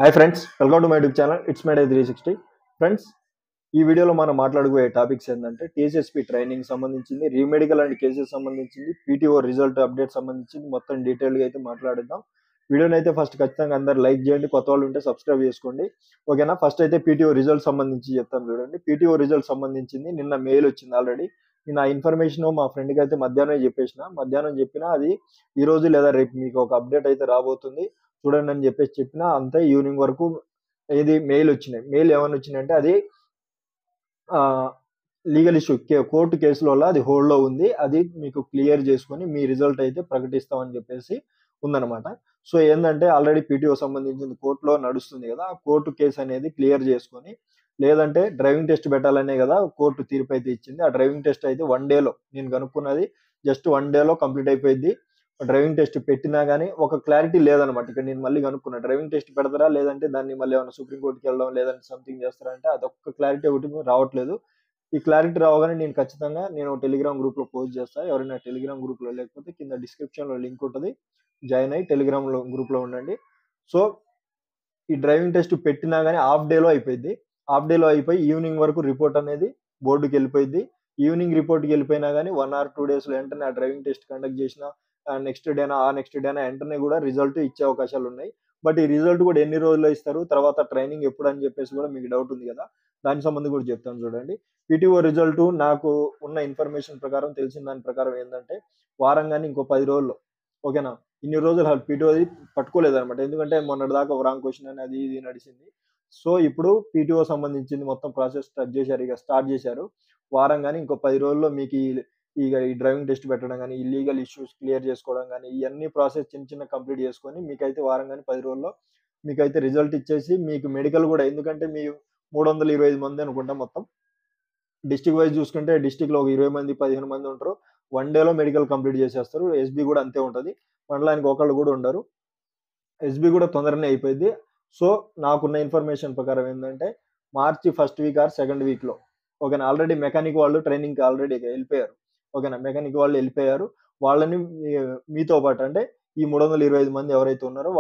Hi friends, welcome to my YouTube channel. It's my day 360. Friends, ఈ వీడియోలో మనం మాట్లాడుకునే టాపిక్స్ ఏంటంటే టీఎస్ఎస్పీ ట్రైనింగ్ సంబంధించింది, రీమెడికల్ అండ్ కేసెస్ సంబంధించింది, పీటీఓ రిజల్ట్ అప్డేట్ సంబంధించింది మొత్తం డీటెయిల్గా అయితే మాట్లాడుదాం. వీడియోని అయితే ఫస్ట్ ఖచ్చితంగా అందరు లైక్ చేయండి, కొత్త వాళ్ళు ఉంటే సబ్స్క్రైబ్ చేసుకోండి. ఓకేనా? ఫస్ట్ అయితే పీటీఓ రిజల్ట్ సంబంధించి చెప్తాను చూడండి. పీటీఓ రిజల్ట్ సంబంధించింది నిన్న మెయిల్ వచ్చింది ఆల్రెడీ. నేను ఆ ఇన్ఫర్మేషన్ మా ఫ్రెండ్కి అయితే మధ్యాహ్నం చెప్పినా అది ఈ రోజు లేదా రేపు మీకు ఒక అప్డేట్ అయితే రాబోతుంది చూడండి అని చెప్పినా అంతే. ఈవినింగ్ వరకు ఏది మెయిల్ వచ్చినాయి. మెయిల్ ఏమని వచ్చినాయంటే అది లీగల్ ఇష్యూ కోర్టు కేసుల వల్ల అది హోల్డ్లో ఉంది, అది మీకు క్లియర్ చేసుకొని మీ రిజల్ట్ అయితే ప్రకటిస్తామని చెప్పేసి ఉందన్నమాట. సో ఏంటంటే ఆల్రెడీ పీటీఓ సంబంధించింది కోర్టులో నడుస్తుంది కదా, ఆ కోర్టు కేసు అనేది క్లియర్ చేసుకొని లేదంటే డ్రైవింగ్ టెస్ట్ పెట్టాలనే కదా కోర్టు తీర్పు అయితే ఇచ్చింది. ఆ డ్రైవింగ్ టెస్ట్ అయితే 1 డేలో నేను కనుక్కున్నది, జస్ట్ 1 డేలో కంప్లీట్ అయిపోయింది. డ్రైవింగ్ టెస్ట్ పెట్టినా కానీ ఒక క్లారిటీ లేదనమాట. ఇక్కడ నేను మళ్ళీ కనుక్కున్నా, డ్రైవింగ్ టెస్ట్ పెడతారా లేదంటే దాన్ని మళ్ళీ ఏమైనా సుప్రీంకోర్టుకి వెళ్ళడం లేదంటే సంథింగ్ చేస్తారా అంటే అదొక్క క్లారిటీ ఒకటి రావట్లేదు. ఈ క్లారిటీ రావగానే నేను టెలిగ్రామ్ గ్రూప్లో పోస్ట్ చేస్తా. ఎవరైనా టెలిగ్రామ్ గ్రూప్లో లేకపోతే కింద డిస్క్రిప్షన్లో లింక్ ఉంటుంది, జాయిన్ అయ్యి టెలిగ్రామ్ గ్రూప్లో ఉండండి. సో ఈ డ్రైవింగ్ టెస్ట్ పెట్టినా కానీ హాఫ్ డేలో అయిపోయింది. హాఫ్ డేలో అయిపోయి ఈవినింగ్ వరకు రిపోర్ట్ అనేది బోర్డుకి వెళ్ళిపోయింది. ఈవినింగ్ రిపోర్ట్కి వెళ్ళిపోయినా కానీ 1 or 2 డేస్లో వెంటనే ఆ డ్రైవింగ్ టెస్ట్ కండక్ట్ చేసిన నెక్స్ట్ డేనా వెంటనే కూడా రిజల్ట్ ఇచ్చే అవకాశాలు ఉన్నాయి. బట్ ఈ రిజల్ట్ కూడా ఎన్ని రోజుల్లో ఇస్తారు, తర్వాత ట్రైనింగ్ ఎప్పుడు అని చెప్పేసి కూడా మీకు డౌట్ ఉంది కదా, దానికి సంబంధించి కూడా చెప్తాను చూడండి. పీటీఓ రిజల్ట్ నాకు ఉన్న ఇన్ఫర్మేషన్ ప్రకారం, తెలిసిన దాని ప్రకారం ఏంటంటే వారం కానీ ఇంకో 10 రోజుల్లో. ఓకేనా? ఇన్ని రోజులు పీటీఓది పట్టుకోలేదనమాట. ఎందుకంటే మొన్నటి దాకా ఒక రాంగ్ క్వశ్చన్ అని అది ఇది నడిచింది. సో ఇప్పుడు పీటీఓ సంబంధించింది మొత్తం ప్రాసెస్ స్టార్ట్ చేశారు. వారం కానీ ఇంకో 10 రోజుల్లో మీకు ఈ డ్రైవింగ్ టెస్ట్ పెట్టడం కానీ, ఈ లీగల్ ఇష్యూస్ క్లియర్ చేసుకోవడం కానీ, ఇవన్నీ ప్రాసెస్ చిన్న కంప్లీట్ చేసుకొని మీకైతే వారం కానీ 10 రోజుల్లో మీకైతే రిజల్ట్ ఇచ్చేసి మీకు మెడికల్ కూడా, ఎందుకంటే మీ 325 మంది అనుకుంటా మొత్తం. డిస్ట్రిక్ట్ వైజ్ చూసుకుంటే డిస్ట్రిక్ట్లో ఒక 20 మంది 15 మంది ఉంటారు. 1 డేలో మెడికల్ కంప్లీట్ చేసేస్తారు. ఎస్బీ కూడా అంతే ఉంటుంది. మండలానికి ఒకళ్ళు కూడా ఉండరు. ఎస్బీ కూడా తొందరనే అయిపోయింది. సో నాకున్న ఇన్ఫర్మేషన్ ప్రకారం ఏంటంటే మార్చి ఫస్ట్ వీక్ ఆర్ సెకండ్ వీక్లో. ఓకేనా? ఆల్రెడీ మెకానిక్ వాళ్ళు ట్రైనింగ్కి ఆల్రెడీ వెళ్ళిపోయారు. ఓకేనా? మెకానిక్ వాళ్ళు వెళ్ళిపోయారు. వాళ్ళని మీతో పాటు అంటే ఈ 325 మంది ఎవరైతే ఉన్నారో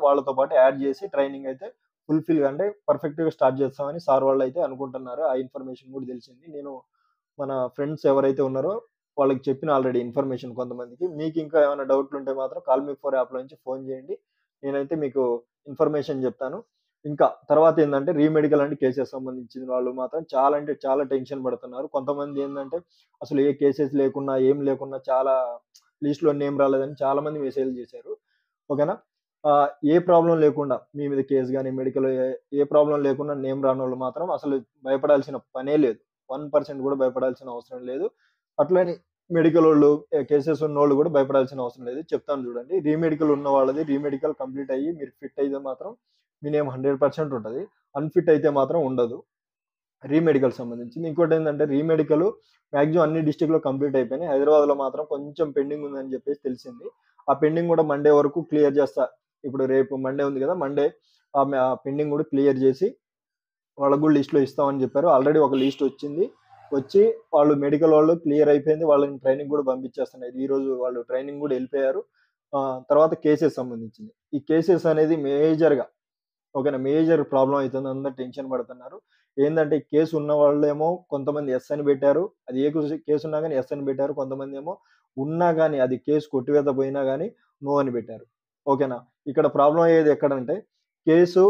వాళ్ళతో పాటు యాడ్ చేసి ట్రైనింగ్ అయితే అంటే పర్ఫెక్ట్గా స్టార్ట్ చేస్తామని సార్ వాళ్ళు అయితే అనుకుంటున్నారు. ఆ ఇన్ఫర్మేషన్ కూడా తెలిసింది. నేను మన ఫ్రెండ్స్ ఎవరైతే ఉన్నారో వాళ్ళకి చెప్పిన ఆల్రెడీ ఇన్ఫర్మేషన్ కొంతమందికి. మీకు ఇంకా ఏమైనా డౌట్లు ఉంటే మాత్రం కాల్ మీ ఫోర్ యాప్లో నుంచి ఫోన్ చేయండి, నేనైతే మీకు ఇన్ఫర్మేషన్ చెప్తాను. ఇంకా తర్వాత ఏంటంటే రీమెడికల్ అండ్ కేసెస్ సంబంధించిన వాళ్ళు మాత్రం చాలా అంటే చాలా టెన్షన్ పడుతున్నారు. కొంతమంది ఏంటంటే అసలు ఏ కేసెస్ లేకున్నా ఏం లేకున్నా చాలా లిస్ట్లో నేమ్ రాలేదని చాలా మంది మెసేజ్ చేశారు. ఓకేనా? ఏ ప్రాబ్లం లేకుండా మీ మీద కేసు కానీ మెడికల్ ఏ ప్రాబ్లం లేకుండా నేమ్ రానోళ్ళు మాత్రం అసలు భయపడాల్సిన పనే లేదు. 1% కూడా భయపడాల్సిన అవసరం లేదు. అట్లని మెడికలోళ్ళు కేసెస్ ఉన్నోళ్ళు కూడా భయపడాల్సిన అవసరం లేదు. చెప్తాను చూడండి. రీమెడికల్ ఉన్న వాళ్ళది రీమెడికల్ కంప్లీట్ అయ్యి మీరు ఫిట్ అయితే మాత్రం మీ నేమ్ 100% ఉంటది. అన్‌ఫిట్ అయితే మాత్రం ఉండదు. రీమెడికల్ సంబంధించింది. ఇంకోటేందంటే రీమెడికల్ మాక్సిమం అన్ని డిస్ట్రిక్ట్‌లో కంప్లీట్ అయిపోయినాయి. హైదరాబాద్‌లో మాత్రం కొంచెం పెండింగ్ ఉందని చెప్పేసి తెలిసింది. ఆ పెండింగ్ కూడా మండే వరకు క్లియర్ చేస్తా. ఇప్పుడు రేపు మండే ఉంది కదా, మండే ఆ పెండింగ్ కూడా క్లియర్ చేసి వాళ్ళకి కూడా లిస్ట్‌లో ఇస్తామని చెప్పారు. ఆల్రెడీ ఒక లిస్ట్ వచ్చింది. వచ్చి వాళ్ళు మెడికల్ వాళ్ళు క్లియర్ అయిపోయింది. వాళ్ళని ట్రైనింగ్ కూడా పంపించేస్తున్నారు. ఈరోజు వాళ్ళు ట్రైనింగ్ కూడా వెళ్ళిపోయారు. తర్వాత కేసెస్ సంబంధించింది. ఈ కేసెస్ అనేది మేజర్‌గా, ఓకేనా, మేజర్ ప్రాబ్లమ్ అయితుంది. అందరూ టెన్షన్ పడుతున్నారు. ఏందంటే కేసు ఉన్న వాళ్ళేమో కొంతమంది యెస్ అని పెట్టారు. అది ఏ కేసు ఉన్నా గాని యెస్ అని పెట్టారు. కొంతమందేమో ఉన్నా గాని అది కేసు కొట్టివేత పోయినా గాని నో అని పెట్టారు. ఓకేనా? ఇక్కడ ప్రాబ్లమ్ అయ్యేది ఎక్కడంటే కేసు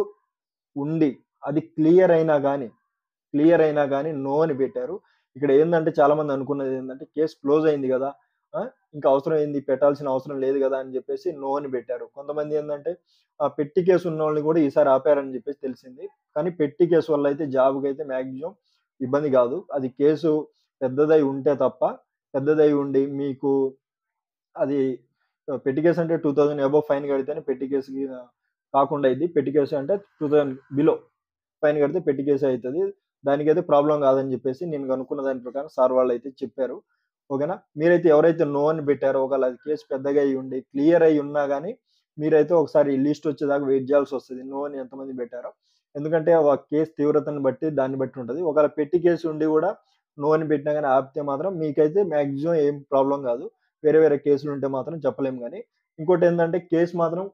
ఉండి అది క్లియర్ అయినా గాని నో అని పెట్టారు. ఇక్కడ ఏందంటే చాలా మంది అనుకున్నది ఏందంటే కేస్ క్లోజ్ అయింది గదా, ఇంకా అవసరం ఏంది, పెట్టాల్సిన అవసరం లేదు గదా అని జెప్పేసి నో అని పెట్టారు. కొంతమంది ఏందంటే పెట్టి కేసు ఉన్నోళ్ళని గూడా ఈసారి ఆపారని జెప్పేసి తెలిసింది. కానీ పెట్టి కేసు వల్ల అయితే జాబ్‌కైతే మాక్సిమం ఇబ్బంది గాదు. అది కేసు పెద్దదై ఉంటే తప్ప, పెద్దదై ఉండి మీకు అది పెట్టి కేస్ అంటే 2000 అబోవ్ ఫైన్ కడితేనే పెట్టి కేసుకి కాకుండా అయిద్ది. పెట్టి కేసు అంటే 2000 బిలో ఫైన్ కడితే పెట్టి కేసే అయితది. దానికైతే ప్రాబ్లమ్ కాదని చెప్పేసి నేను కనుక్కున్న దాని ప్రకారం సార్ వాళ్ళైతే చెప్పారు. ఓకేనా? మీరైతే ఎవరైతే నో అని పెట్టారో, ఒకవేళ అది కేసు పెద్దగా అయ్యుండి క్లియర్ అయ్యి ఉన్నా గాని మీరైతే ఒకసారి లిస్ట్ వచ్చేదాకా వెయిట్ చేయాల్సొస్తది. నో అని ఎంతమంది పెట్టారో. ఎందుకంటే ఆ కేసు తీవ్రతను బట్టి దాన్ని బట్టి ఉంటది. ఒకవేళ పెట్టి కేసు ఉండి కూడా నో అని పెట్టినా గాని ఆపితే మాత్రం మీకైతే మాక్సిమం ఏం ప్రాబ్లమ్ కాదు. వేరే వేరే కేసులుంటే మాత్రం చెప్పలేము గాని. ఇంకోటేందంటే కేసు మాత్రం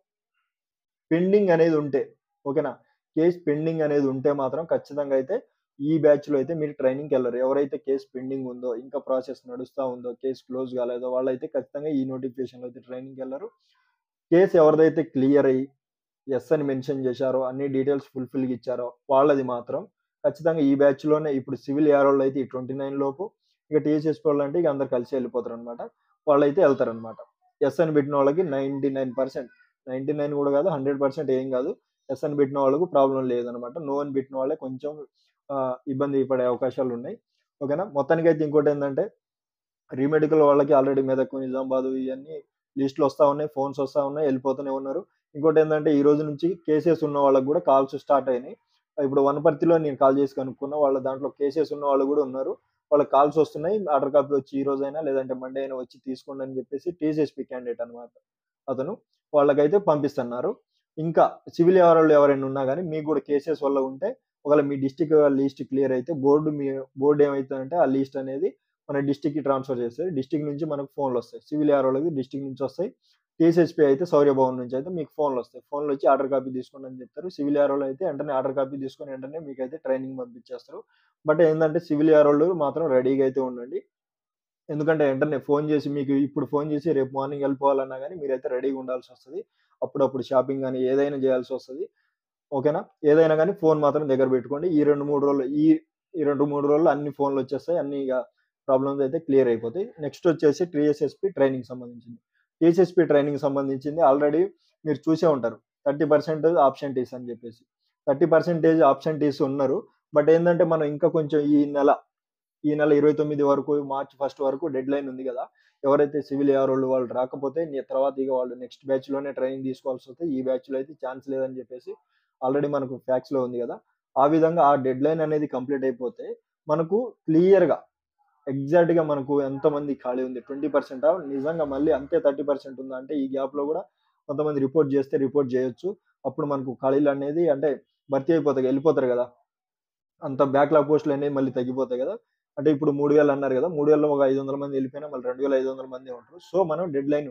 పెండింగ్ అనేది ఉంటే, ఓకేనా. కేస్ పెండింగ్ అనేది ఉంటే మాత్రం ఖచ్చితంగా అయితే ఈ బ్యాచ్‌లో అయితే మీరు ట్రైనింగ్‌కెళ్లరు. ఎవరైతే కేస్ పెండింగ్ ఉందో, ఇంకా ప్రాసెస్ నడుస్తా ఉందో, కేస్ క్లోజ్ కాలేదో వాళ్ళైతే ఖచ్చితంగా ఈ నోటిఫికేషన్‌లో అయితే ట్రైనింగ్‌కెళ్లరు. కేస్ ఎవరిదైతే క్లియర్ అయ్యి యెస్ అని మెన్షన్ చేశారో, అన్ని డీటెయిల్స్ ఫుల్‌ఫిల్‌గా ఇచ్చారో వాళ్ళది మాత్రం ఖచ్చితంగా ఈ బ్యాచ్‌లోనే ఇప్పుడు సివిల్ యారోళ్ళైతే ఈ 29 లోపు, ఇక టీఎస్ఎస్‌పీ వాళ్ళంటే ఇక అందరూ కలిసి ఎళ్ళిపోతారనమాట. వాళ్ళైతే ఎళ్తారనమాట. యెస్ అని పెట్టిన వాళ్ళకి 99%, 99 కూడా కాదు, 100% ఏం కాదు. యెస్ అని పెట్టిన వాళ్ళకి ప్రాబ్లమ్ లేదనమాట. నో అని పెట్టిన వాళ్ళే కొంచెం ఇబ్బంది పడే అవకాశాలున్నాయి. ఓకేనా. మొత్తానికైతే ఇంకోటేందంటే రీమెడికల్ వాళ్ళకి ఆల్రెడీ మెదక్, నిజామాబాద్ ఇయన్నీ లిస్ట్‌లు వస్తా ఉన్నాయి. ఫోన్స్ వస్తా ఉన్నాయి. ఎళ్ళిపోతూనే ఉన్నారు. ఇంకోటేందంటే ఈ రోజు నుంచి కేసెస్ ఉన్న వాళ్ళకి గూడా కాల్స్ స్టార్ట్ అయినాయి. ఇప్పుడు వనపర్తిలో నేను కాల్ చేసి కనుక్కున్నా. వాళ్ళ దాంట్లో కేసెస్ ఉన్న వాళ్ళు గూడా ఉన్నారు. వాళ్ళకి కాల్స్ వస్తున్నాయి. ఆర్డర్ కాపీ వచ్చి ఈ రోజైనా లేదంటే మండే అయినా వచ్చి తీసుకోండి అని చెప్పేసి టీఎస్ఎస్‌పీ క్యాండిడేట్ అన్నమాట అతను. వాళ్ళకైతే పంపిస్తన్నారు. ఇంకా సివిల్ ఎవరోళ్ళు ఎవరైనా ఉన్నా గాని మీకు గూడా కేసెస్ వల్ల ఉంటే ఒకవేళ మీ డిస్ట్రిక్ట్ లిస్ట్ క్లియర్ అయితే బోర్డ్ ఏమైతదంటే ఆ లిస్ట్ అనేది మన డిస్ట్రిక్ట్‌కి ట్రాన్స్‌ఫర్ చేస్తది. డిస్ట్రిక్ట్ నుంచి మనకు ఫోన్‌లొస్తాయి. సివిల్ ఆర్ఓలకి డిస్ట్రిక్ట్ నుంచి వస్తాయి. టీఎస్ఎస్‌పీ అయితే శౌర్య భవన్ నుంచి అయితే మీకు ఫోన్‌లొస్తాయి. ఫోన్‌లొచ్చి ఆర్డర్ కాపీ తీసుకోండి అని చెప్తారు. సివిల్ ఆర్ఓలో అయితే వెంటనే ఆర్డర్ కాపీ తీసుకొని వెంటనే మీకైతే ట్రైనింగ్ పంపించేస్తారు. బట్ ఏందంటే సివిల్ ఆర్ఓలు మాత్రం రెడీగా అయితే ఉండండి. ఎందుకంటే వెంటనే ఫోన్ చేసి మీకు ఇప్పుడు ఫోన్ చేసి రేపు మార్నింగ్ వెళ్ళిపోవాలన్నా గాని మీరైతే రెడీగా ఉండాల్సొస్తది. అప్పుడప్పుడు షాపింగ్ గాని ఏదైనా చేయాల్సొస్తది. ఓకేనా. ఏదైనా గాని ఫోన్ మాత్రం దగ్గర పెట్టుకోండి. ఈ 2, 3 రోజుల్లో అన్ని ఫోన్‌లొచ్చేస్తాయి. అన్ని ఇగ ప్రాబ్లమ్స్ అయితే క్లియర్ అయిపోతాయి. నెక్స్ట్ వచ్చేసి టీఎస్ఎస్‌పీ ట్రైనింగ్ సంబంధించింది. టీఎస్ఎస్‌పీ ట్రైనింగ్ సంబంధించింది ఆల్రెడీ మీరు చూసే ఉంటారు. 30% ఆబ్సెంటీస్ అని చెప్పేసి. 30% ఆబ్సెంటీస్ ఉన్నారు. బట్ ఏందంటే మనం ఇంకా కొంచెం ఈ నెల 29 వరకు, మార్చ్ 1 వరకు డెడ్‌లైన్ ఉంది గదా! ఎవరైతే సివిల్ ఏఆరోళ్ళు వాళ్ళు రాకపోతే తర్వాత ఇగ వాళ్ళు నెక్స్ట్ బ్యాచ్‌లోనే ట్రైనింగ్ తీసుకోవాల్సొస్తది. ఈ బ్యాచ్‌లో అయితే ఛాన్స్ లేదని జెప్పేసి ఆల్రెడీ మనకు ఫ్యాక్స్‌లో ఉంది గదా! ఆ విధంగా ఆ డెడ్‌లైన్ అనేది కంప్లీట్ అయిపోతే మనకు క్లియర్‌గా ఎగ్జాక్ట్‌గా మనకు ఎంతమంది ఖాళీ ఉంది. 20% నిజంగా మళ్ళీ అంతే 30% ఉందా అంటే ఈ గ్యాప్‌లో గూడా కొంతమంది రిపోర్ట్ జేస్తే రిపోర్ట్ జేయొచ్చు. అప్పుడు మనకు ఖాళీలనేది అంటే భర్తీ అయిపోతాయి. ఎళ్ళిపోతారు గదా! అంత బ్యాక్‌లాగ్ పోస్టులనేవి మళ్ళీ తగ్గిపోతాయి గదా! అంటే ఇప్పుడు 3000 అన్నారు గదా! 3000లో ఒక 500 మంది ఎళ్ళిపోయినా మళ్ళీ 2500 మందే ఉంటారు. సో, మనం డెడ్‌లైన్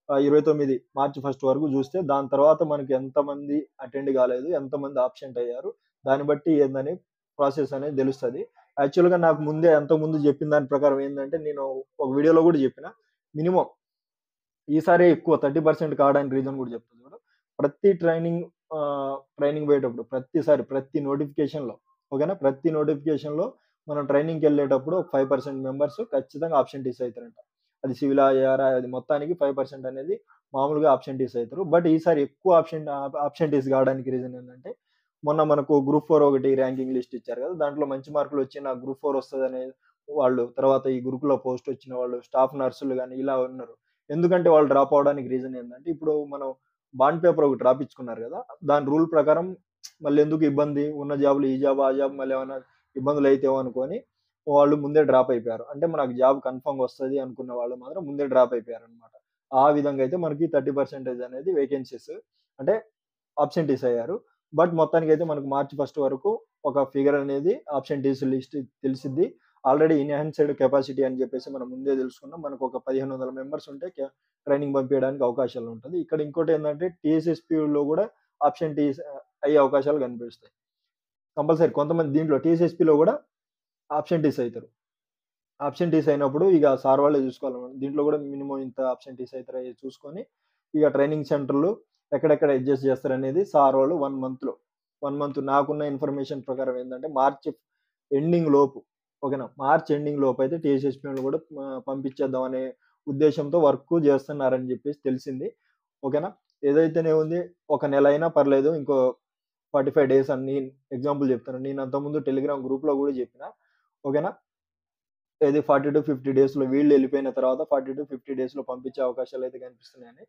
29 మార్చి 1 వరకు జూస్తే దాని తర్వాత మనకి ఎంతమంది అటెండ్ గాలేదు, ఎంతమంది అబ్సెంట్ అయ్యారు, దాన్ని బట్టి ఏందని ప్రాసెస్ అనేది దెలుస్తది. యాక్చువల్‌గా నాకు ముందే అంతకుముందు జెప్పిన దాని ప్రకారం ఏందంటే, నేను ఒక వీడియోలో గూడా జెప్పిన. మినిమమ్ ఈసారే ఎక్కువ 30% కావడానికి రీజన్ గూడా జెప్తా చూడు. ప్రతి ట్రైనింగ్ పోయేటప్పుడు ప్రతి నోటిఫికేషన్‌లో ఓకేనా? ప్రతి నోటిఫికేషన్‌లో మనం ట్రైనింగ్‌కెళ్ళేటప్పుడు ఒక 5% మెంబర్స్ ఖచ్చితంగా అబ్సెంటీస్ అయితారంట. అది సివిలా, ఏఆరా అది మొత్తానికి 5% అనేది మామూలుగా అబ్సెంటీస్ అయితారు. బట్ ఈసారి ఎక్కువ అబ్సెంటీస్ కావడానికి రీజన్ ఏందంటే, మొన్న మనకు గ్రూప్ 4 ఒకటి ర్యాంకింగ్ లిస్ట్ ఇచ్చారు కదా! దాంట్లో మంచి మార్కులు వచ్చి నాకు గ్రూప్ 4 వస్తదనే వాళ్ళు, తర్వాత ఈ గ్రూప్‌లో పోస్ట్ వచ్చిన వాళ్ళు, స్టాఫ్ నర్సులు గాని ఇలా ఉన్నారు. ఎందుకంటే వాళ్ళు డ్రాప్ అవ్వడానికి రీజన్ ఏందంటే, ఇప్పుడు మనం బాండ్ పేపర్ ఒకటి రాపిచ్చుకున్నారు గదా! దాని రూల్ ప్రకారం మళ్ళెందుకు ఇబ్బంది, ఉన్న జాబ్‌లో ఈ జాబ్, ఆ జాబ్ మళ్ళీ ఏమన్నా ఇబ్బందులైతేమో అనుకోని వాళ్ళు ముందే డ్రాప్ అయిపోయారు. అంటే మనకు జాబ్ కన్ఫర్మ్‌గా వస్తది అనుకున్న వాళ్ళు మాత్రం ముందే డ్రాప్ అయిపోయారన్నమాట. ఆ విధంగా అయితే మనకి 30% అనేది వేకెన్సీస్ అంటే అబ్సెంటీస్ అయ్యారు. బట్ మొత్తానికైతే మనకు మార్చి 1 వరకు ఒక ఫిగర్ అనేది అబ్సెంటీస్ లిస్ట్ తెలిసిద్ది. ఆల్రెడీ ఎన్‌హాన్స్‌డ్ కెపాసిటీ అని జెప్పేసి మనం ముందే దెలుసుకున్నాం. మనకొక 1500 మెంబర్స్ ఉంటే ట్రైనింగ్ పంపియడానికి అవకాశాలుంటది. ఇక్కడ ఇంకోటేందంటే టీఎస్ఎస్‌పీలో గూడా అబ్సెంటీస్ అయ్యే అవకాశాలు కనిపిస్తాయి. కంపల్సరీ కొంతమంది దీంట్లో టీఎస్ఎస్‌పీలో గూడా అబ్సెంటీస్ అయితారు. అబ్సెంటీస్ అయినప్పుడు ఇగ సార్ వాళ్ళే జూసుకోవాలన్నమాట. దీంట్లో గూడా మినిమమ్ ఇంత అబ్సెంటీస్ అయితారయి చూసుకొని, ఇగ ట్రైనింగ్ సెంటర్‌లు ఎక్కడెక్కడ అడ్జస్ట్ జేస్తారనేది సార్ వాళ్ళు 1 మంత్ నాకున్న ఇన్ఫర్మేషన్ ప్రకారం ఏందంటే, మార్చ్ ఎండింగ్ లోపు ఓకేనా? మార్చ్ ఎండింగ్ లోపయితే టీఎస్ఎస్‌పీ‌ని గూడా పంపించేద్దాం అనే ఉద్దేశ్యంతో వర్క్ జేస్తున్నారని జెప్పేసి తెలిసింది. ఓకేనా? ఏదైతేనేముంది ఒక నెల అయినా పర్లేదు. ఇంకో 45 డేస్ అని నేను ఎగ్జాంపుల్ జెప్తాను. నేను అంతకుముందు టెలిగ్రామ్ గ్రూప్‌లో గూడా జెప్పిన. ఓకేనా? ఏది 40-50 డేస్‌లో వీళ్ళెళ్ళిపోయిన తర్వాత 40-50 డేస్‌లో పంపించే అవకాశాలయితే కనిపిస్తున్నాయని.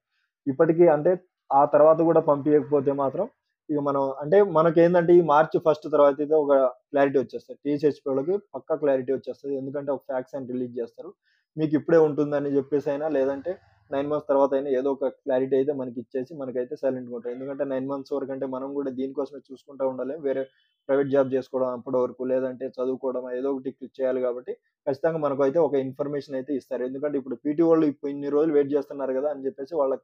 ఇప్పటికి అంటే ఆ తర్వాత గూడా పంపియకపోతే మాత్రం ఇగ మనం అంటే మనకేందంటే ఈ మార్చ్ 1 తర్వాతయితే ఒక క్లారిటీ వచ్చేస్తది. టీచర్స్‌కోళ్ళకి పక్కా క్లారిటీ వచ్చేస్తది. ఎందుకంటే ఒక ఫ్యాక్స్ అని రిలీజ్ జేస్తారు. మీకిప్పుడే ఉంటుందని జెప్పేసైనా లేదంటే 9 మంత్స్ తర్వాత అయినా ఏదో ఒక క్లారిటీ అయితే మనకి ఇచ్చేసి మనకైతే సైలెంట్‌గా ఉంటాం. ఎందుకంటే 9 మంత్స్ వరకంటే మనం కూడా దీనికోసమే చూసుకుంటా ఉండాలి. వేరే ప్రైవేట్ జాబ్ చేసుకోవడం అప్పటి వరకు, లేదంటే చదువుకోవడం ఏదో ఒకటి చేయాలి కాబట్టి ఖచ్చితంగా మనకైతే ఒక ఇన్ఫర్మేషన్ అయితే ఇస్తారు. ఎందుకంటే ఇప్పుడు పీటీ వాళ్ళు ఇప్పుడు ఇన్ని రోజులు వెయిట్ చేస్తున్నారు కదా అని చెప్పేసి వాళ్ళ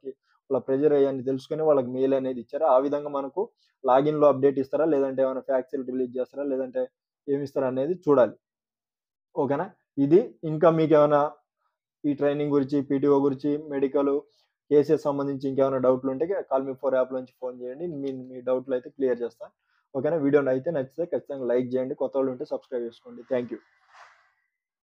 ప్రెషర్ అయ్యని తెలుసుకొని వాళ్ళకి మెయిల్ అనేది ఇచ్చారు. ఆ విధంగా మనకు లాగిన్‌లో అప్డేట్ ఇస్తారా? లేదంటే ఏమైనా ఫ్యాక్స్‌లు రిలీజ్ చేస్తారా? లేదంటే ఏమిస్తారా అనేది చూడాలి. ఓకేనా? ఇది ఇంకా మీకేమైనా ఈ ట్రైనింగ్ గురించి, పీటీఓ గురించి, మెడికల్ కేసెస్ సంబంధించి ఇంకేమైనా డౌట్‌లుంటే కాల్ మీ 4 యాప్ నుంచి ఫోన్ చేయండి. మీ డౌట్‌లయితే క్లియర్ చేస్తా. ఓకేనా? వీడియో అయితే నచ్చితే ఖచ్చితంగా లైక్ చేయండి. కొత్తోళ్ళుంటే సబ్స్క్రైబ్ చేసుకోండి. Thank you.